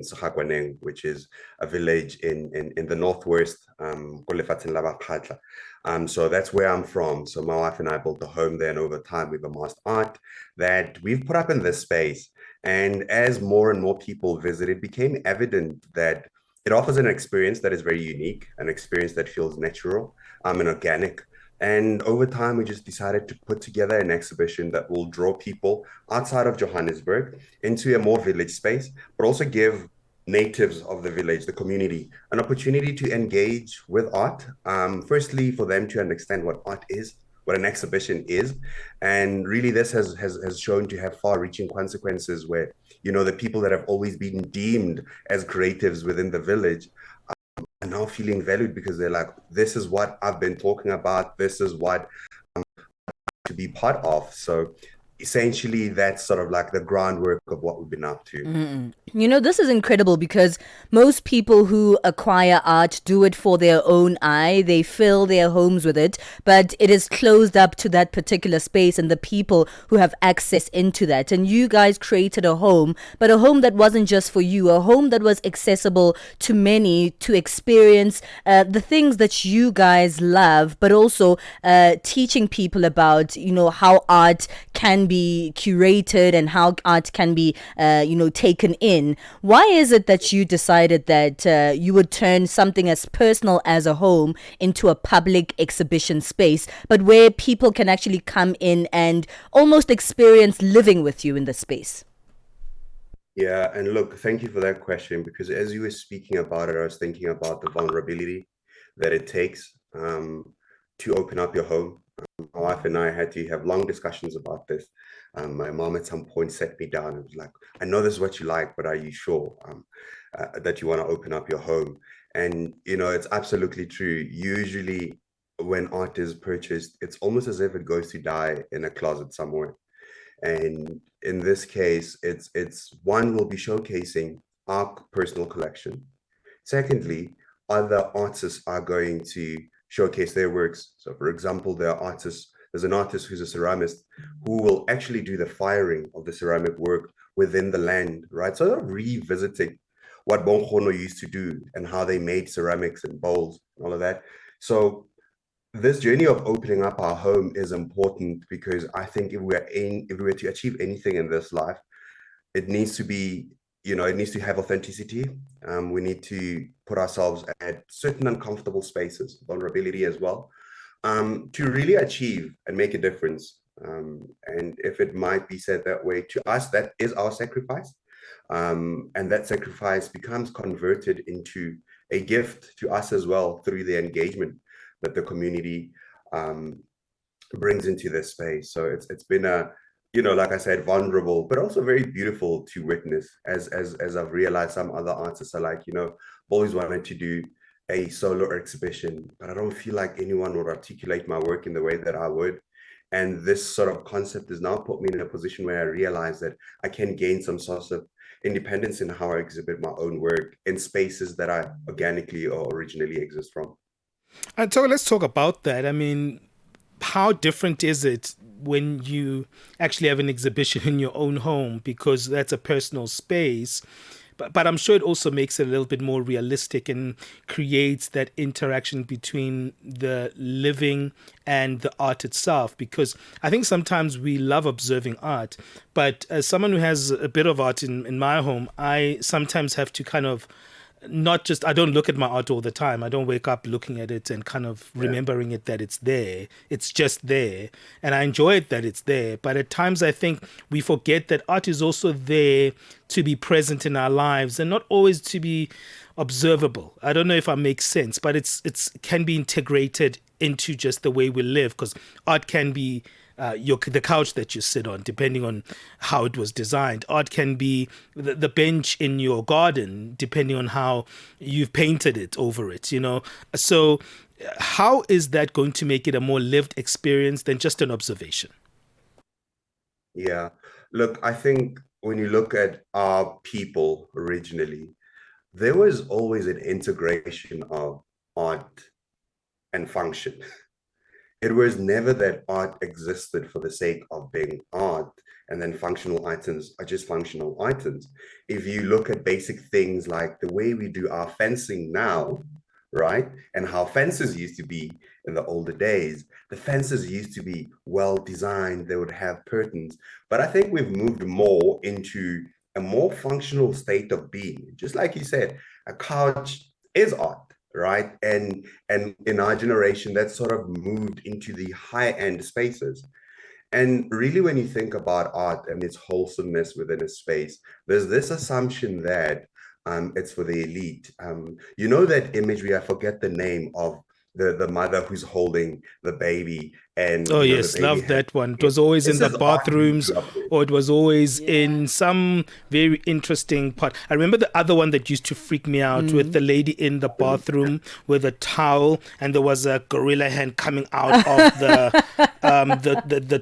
Segakwaneng, which is a village in the northwest, so that's where I'm from. So my wife and I built a home there, and over time we've amassed art that we've put up in this space. And as more and more people visit, it became evident that it offers an experience that is very unique, an experience that feels natural, and organic. And over time, we just decided to put together an exhibition that will draw people outside of Johannesburg into a more village space, but also give natives of the village, the community, an opportunity to engage with art. Firstly, for them to understand what art is, what an exhibition is. And really, this has shown to have far-reaching consequences where, the people that have always been deemed as creatives within the village are now feeling valued because they're like, this is what I've been talking about. This is what to be part of. So essentially, that's sort of like the groundwork of what we've been up to. Mm. This is incredible because most people who acquire art do it for their own eye. They fill their homes with it, but it is closed up to that particular space and the people who have access into that. And you guys created a home, but a home that wasn't just for you, a home that was accessible to many to experience the things that you guys love, but also teaching people about, how art can be curated and how art can be, taken in. Why is it that you decided that you would turn something as personal as a home into a public exhibition space, but where people can actually come in and almost experience living with you in the space? Yeah, and look, thank you for that question, because as you were speaking about it, I was thinking about the vulnerability that it takes to open up your home. My wife and I had to have long discussions about this. My mom at some point set me down and was like, I know this is what you like, but are you sure that you want to open up your home? And, it's absolutely true. Usually when art is purchased, it's almost as if it goes to die in a closet somewhere. And in this case, it's one, will be showcasing our personal collection. Secondly, other artists are going to showcase their works. So for example, there's an artist who's a ceramist who will actually do the firing of the ceramic work within the land, right? So they're revisiting what Bonkgono used to do and how they made ceramics and bowls and all of that. So this journey of opening up our home is important because I think if we were to achieve anything in this life, it needs to be, it needs to have authenticity. We need to put ourselves at certain uncomfortable spaces, vulnerability as well, to really achieve and make a difference. And if it might be said that way, to us, that is our sacrifice. And that sacrifice becomes converted into a gift to us as well through the engagement that the community brings into this space. So it's been a, like I said, vulnerable, but also very beautiful to witness as I've realized some other artists are like, always wanted to do a solo exhibition, but I don't feel like anyone would articulate my work in the way that I would. And this sort of concept has now put me in a position where I realize that I can gain some sort of independence in how I exhibit my own work in spaces that I organically or originally exist from. And so let's talk about that. I mean, how different is it when you actually have an exhibition in your own home, because that's a personal space, but I'm sure it also makes it a little bit more realistic and creates that interaction between the living and the art itself. Because I think sometimes we love observing art, but as someone who has a bit of art in my home, I sometimes have to kind of not just, I don't look at my art all the time. I don't wake up looking at it and kind of remembering it that it's there. It's just there. And I enjoy it that it's there. But at times I think we forget that art is also there to be present in our lives and not always to be observable. I don't know if I make sense, but it's can be integrated into just the way we live, because art can be the couch that you sit on, depending on how it was designed. Art can be the bench in your garden, depending on how you've painted it over it, So how is that going to make it a more lived experience than just an observation? Yeah, look, I think when you look at our people originally, there was always an integration of art and function. It was never that art existed for the sake of being art, and then functional items are just functional items. If you look at basic things like the way we do our fencing now, right? And how fences used to be in the older days, the fences used to be well designed, they would have curtains. But I think we've moved more into a more functional state of being. Just like you said, a couch is art, right? And in our generation, that sort of moved into the high-end spaces. And really, when you think about art and its wholesomeness within a space, there's this assumption that it's for the elite. You know that imagery, I forget the name of the mother who's holding the baby. And oh, you know, yes, the baby love that one. It was always in the bathrooms, or it was always in some very interesting part. I remember the other one that used to freak me out with the lady in the bathroom with a towel, and there was a gorilla hand coming out of the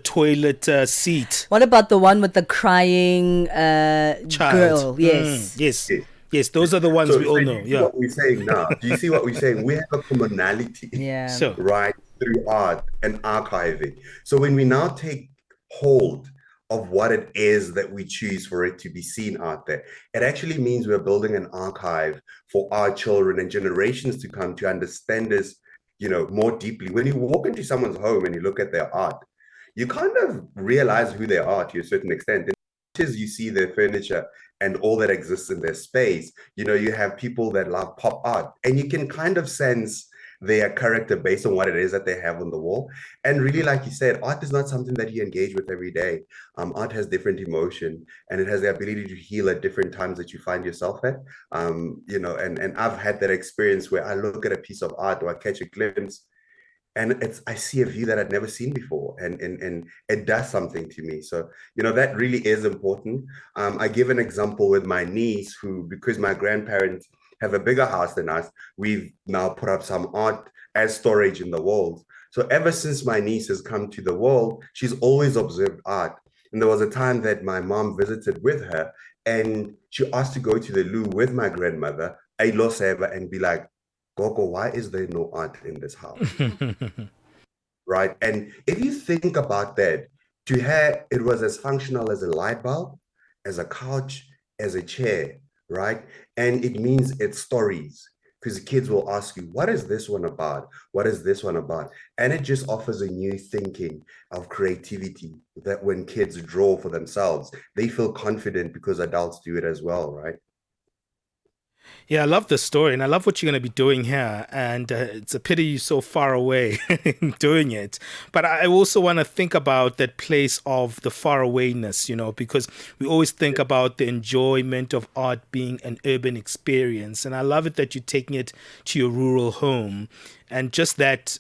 toilet seat. What about the one with the crying girl? Yes. Yes, those are the ones we all know. Yeah. What we're saying now, do you see what we're saying? We have a commonality, right, through art and archiving. So when we now take hold of what it is that we choose for it to be seen out there, it actually means we're building an archive for our children and generations to come to understand this, you know, more deeply. When you walk into someone's home and you look at their art, you kind of realize who they are to a certain extent. As you see their furniture and all that exists in their space, you know, you have people that love pop art, and you can kind of sense their character based on what it is that they have on the wall. And really, like you said, art is not something that you engage with every day. Art has different emotion, and it has the ability to heal at different times that you find yourself at. You know, and I've had that experience where I look at a piece of art or I catch a glimpse, and I see a view that I'd never seen before, and it does something to me. So, you know, that really is important. I give an example with my niece, who, because my grandparents have a bigger house than us, we've now put up some art as storage in the walls. So ever since my niece has come to the world, she's always observed art. And there was a time that my mom visited with her, and she asked to go to the loo with my grandmother, and be like, Gogo, why is there no art in this house? Right? And if you think about that, to her, it was as functional as a light bulb, as a couch, as a chair, right? And it means it's stories, because the kids will ask you, what is this one about? What is this one about? And it just offers a new thinking of creativity that when kids draw for themselves, they feel confident because adults do it as well, right? Yeah, I love the story, and I love what you're going to be doing here. And it's a pity you're so far away in doing it. But I also want to think about that place of the farawayness, you know, because we always think about the enjoyment of art being an urban experience. And I love it that you're taking it to your rural home, and just that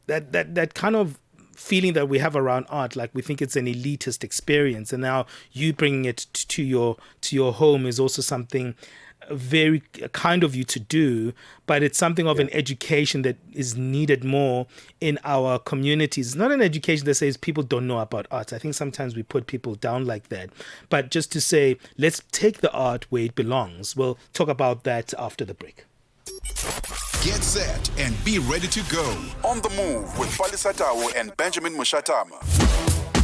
that kind of feeling that we have around art, like we think it's an elitist experience, and now you bringing it to your home is also something very kind of you to do, but it's something of an education that is needed more in our communities. It's not an education that says people don't know about art. I think sometimes we put people down like that, but just to say, let's take the art where it belongs. We'll talk about that after the break. Get set and be ready to go. On the Move with Palesa and Benjamin Moshatama.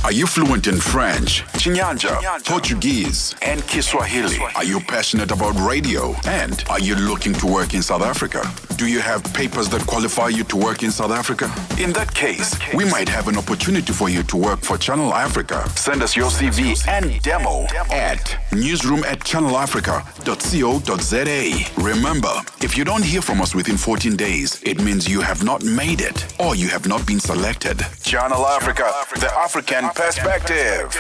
Are you fluent in French, Chinyanja, Portuguese, and Kiswahili? Are you passionate about radio? And are you looking to work in South Africa? Do you have papers that qualify you to work in South Africa? In that case, we might have an opportunity for you to work for Channel Africa. Send us your CV and demo at newsroom@channelafrica.co.za. Remember, if you don't hear from us within 14 days, it means you have not made it or you have not been selected. Channel Africa, the African perspective.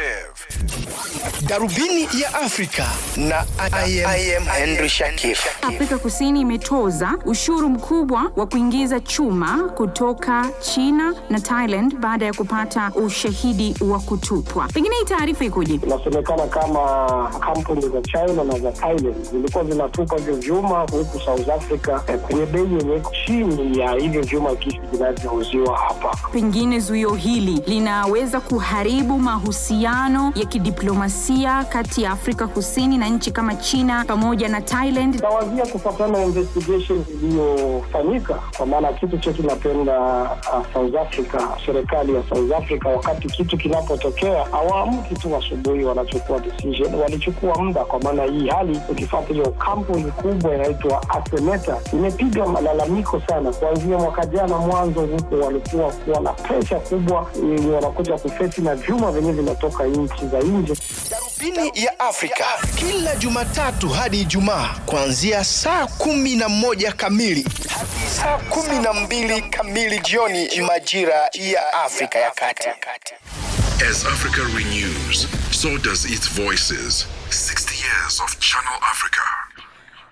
Darubini ya Afrika na I am Henry Shakif. Afrika Kusini imetoza ushuru mkubwa wa kuingiza chuma kutoka China na Thailand baada ya kupata ushahidi wa kutupwa. Pengine hii taarifa ikoje? Inasemekana kama kampuni za China na za Thailand zilikuwa zinatupa hivyo vyuma huku South Africa kwenye bei yenye chini ya hivyo vyuma kisi vinavyouziwa hapa. Pengine zuio hili linaweza kuharibu mahusiano ya kidiplomasia kati ya Afrika Kusini na nchi kama China pamoja na Thailand? Tawazia kufuatana na investigation iliyofanyika, kwa maana kitu chetu napenda South Africa, serikali ya South Africa, wakati kitu kinapotokea hawaamki tu asubuhi wanachukua decision, walichukua muda. Kwa maana hii hali ukifuata hiyo kampuni kubwa inaitwa Artemeta imepiga malalamiko sana kuanzia mwaka jana mwanzo, huko walikuwa na pressure kubwa, wanakuja kufesi na vyuma venye vinatoka nchi za nje. Darubini ya Afrika kila Jumatatu hadi Ijumaa kuanzia saa 11 kamili hadi saa 12 kamili jioni majira ya Afrika ya Kati. As Africa renews, so does its voices. 60 years of Channel Africa.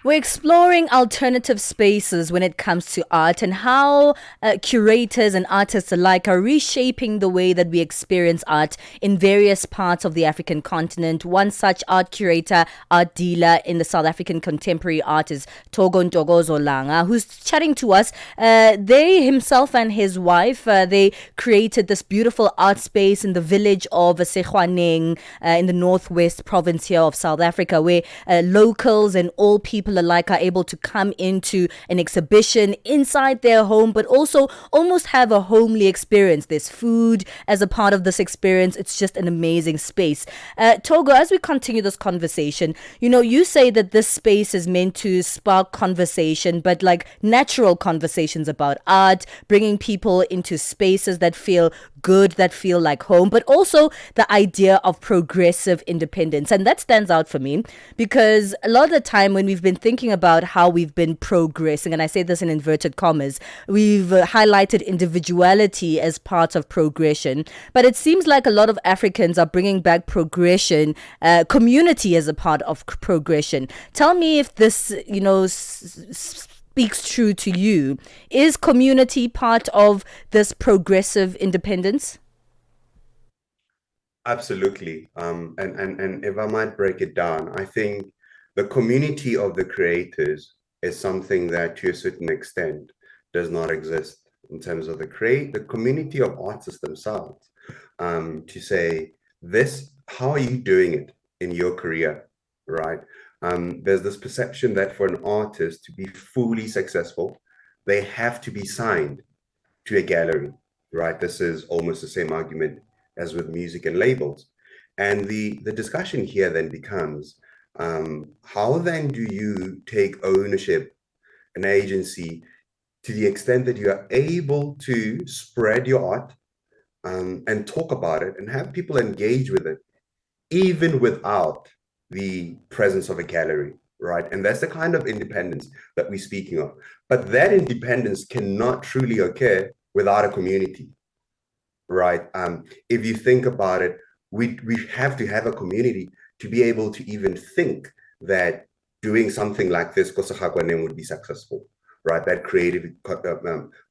We're exploring alternative spaces when it comes to art and how curators and artists alike are reshaping the way that we experience art in various parts of the African continent. One such art curator, art dealer in the South African contemporary art is Togo Ntokozo Langa, who's chatting to us. They, himself and his wife, they created this beautiful art space in the village of Segakwaneng in the northwest province here of South Africa, where locals and all people alike are able to come into an exhibition inside their home, but also almost have a homely experience. There's food as a part of this experience. It's just an amazing space. Togo, as we continue this conversation, you say that this space is meant to spark conversation, but like natural conversations about art, bringing people into spaces that feel good, that feel like home, but also the idea of progressive independence. And that stands out for me because a lot of the time when we've been thinking about how we've been progressing, and I say this in inverted commas, we've highlighted individuality as part of progression, but it seems like a lot of Africans are bringing back progression, community as a part of progression. Tell me if this, speaks true to you. Is community part of this progressive independence? Absolutely. And if I might break it down, I think the community of the creators is something that to a certain extent does not exist in terms of the community of artists themselves. To say this, how are you doing it in your career, right? There's this perception that for an artist to be fully successful, they have to be signed to a gallery, right? This is almost the same argument as with music and labels. And the discussion here then becomes, how then do you take ownership and agency to the extent that you are able to spread your art and talk about it and have people engage with it, even without the presence of a gallery, right? And that's the kind of independence that we're speaking of. But that independence cannot truly occur without a community, right? If you think about it, we have to have a community to be able to even think that doing something like this, Segakwaneng, would be successful, right? That creative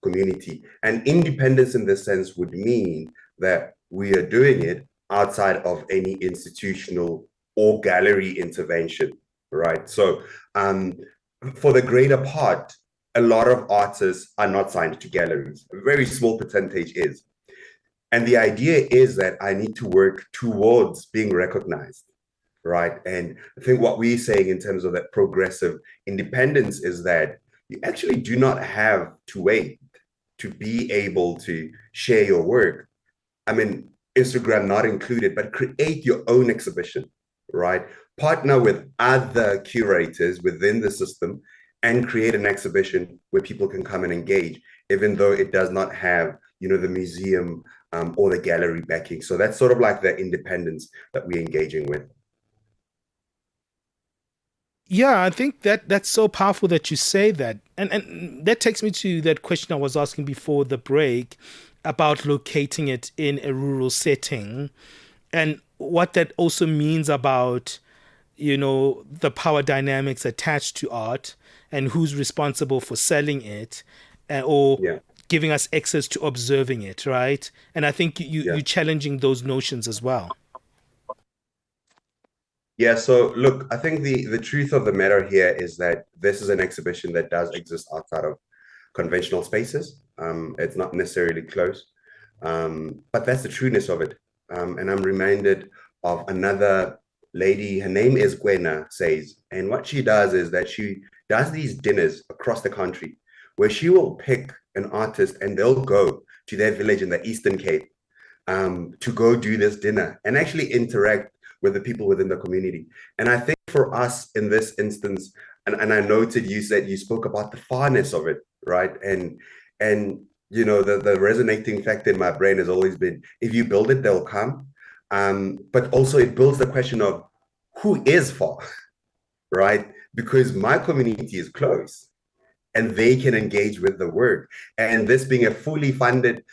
community. And independence in this sense would mean that we are doing it outside of any institutional or gallery intervention, right? So for the greater part, a lot of artists are not signed to galleries. A very small percentage is. And the idea is that I need to work towards being recognized, right? And I think what we're saying in terms of that progressive independence is that you actually do not have to wait to be able to share your work. I mean, Instagram not included, but create your own exhibition, right? Partner with other curators within the system and create an exhibition where people can come and engage, even though it does not have, the museum or the gallery backing. So that's sort of like the independence that we're engaging with. Yeah, I think that's so powerful that you say that. And that takes me to that question I was asking before the break about locating it in a rural setting and what that also means about, the power dynamics attached to art and who's responsible for selling it or giving us access to observing it, right? And I think you're challenging those notions as well. Yeah, so look, I think the truth of the matter here is that this is an exhibition that does exist outside of conventional spaces. It's not necessarily close, but that's the trueness of it. And I'm reminded of another lady. Her name is Gwena Says. And what she does is that she does these dinners across the country where she will pick an artist and they'll go to their village in the Eastern Cape to go do this dinner and actually interact with the people within the community. And I think for us in this instance, and I noted you said you spoke about the farness of it, right? And you know, the resonating factor in my brain has always been, if you build it, they'll come. But also it builds the question of who is far, right? Because my community is close and they can engage with the work. And this being a fully funded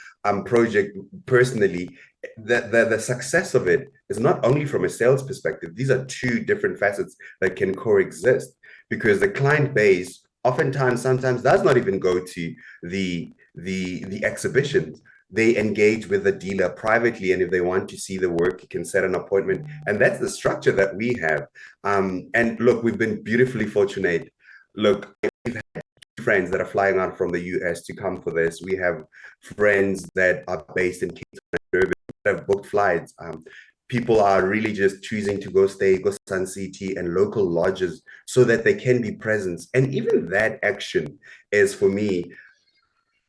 project, personally, the success of it is not only from a sales perspective. These are two different facets that can coexist, because the client base oftentimes sometimes does not even go to the exhibitions. They engage with the dealer privately, and if they want to see the work, you can set an appointment. And that's the structure that we have. And look, we've been beautifully fortunate. Look, we've had friends that are flying out from the US to come for this. We have friends that are based in Cape Town and Durban that have booked flights. People are really just choosing to go stay, go Sun City and local lodges so that they can be present. And even that action is, for me,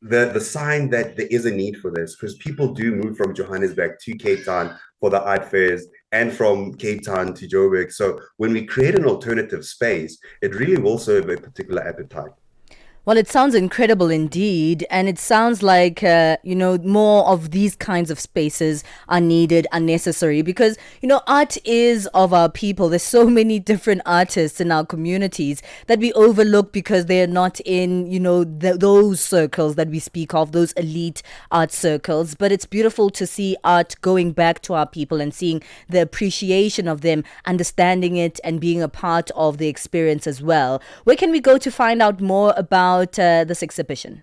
the sign that there is a need for this, because people do move from Johannesburg to Cape Town for the art fairs and from Cape Town to Joburg. So when we create an alternative space, it really will serve a particular appetite. Well, it sounds incredible indeed. And it sounds like, more of these kinds of spaces are needed, are necessary, because, art is of our people. There's so many different artists in our communities that we overlook because they're not in, those circles that we speak of, those elite art circles. But it's beautiful to see art going back to our people and seeing the appreciation of them, understanding it and being a part of the experience as well. Where can we go to find out more about this exhibition?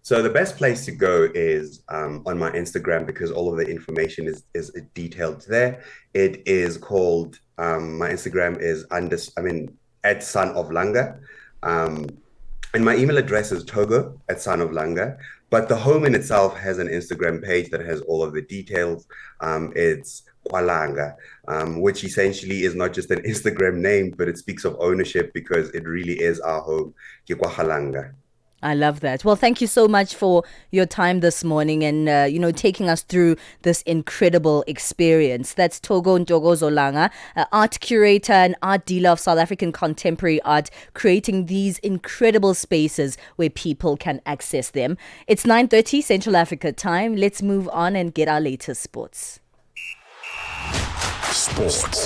So the best place to go is on my Instagram, because all of the information is detailed there. It is called, my Instagram is at Son of Langa. And my email address is Togo at Son of Langa. But the home in itself has an Instagram page that has all of the details. It's Kwalanga, which essentially is not just an Instagram name, but it speaks of ownership, because it really is our home. Kwalanga. I love that. Well, thank you so much for your time this morning and, taking us through this incredible experience. That's Togo Ntokozo Langa, art curator and art dealer of South African contemporary art, creating these incredible spaces where people can access them. It's 9:30 Central Africa time. Let's move on and get our latest sports. Sports.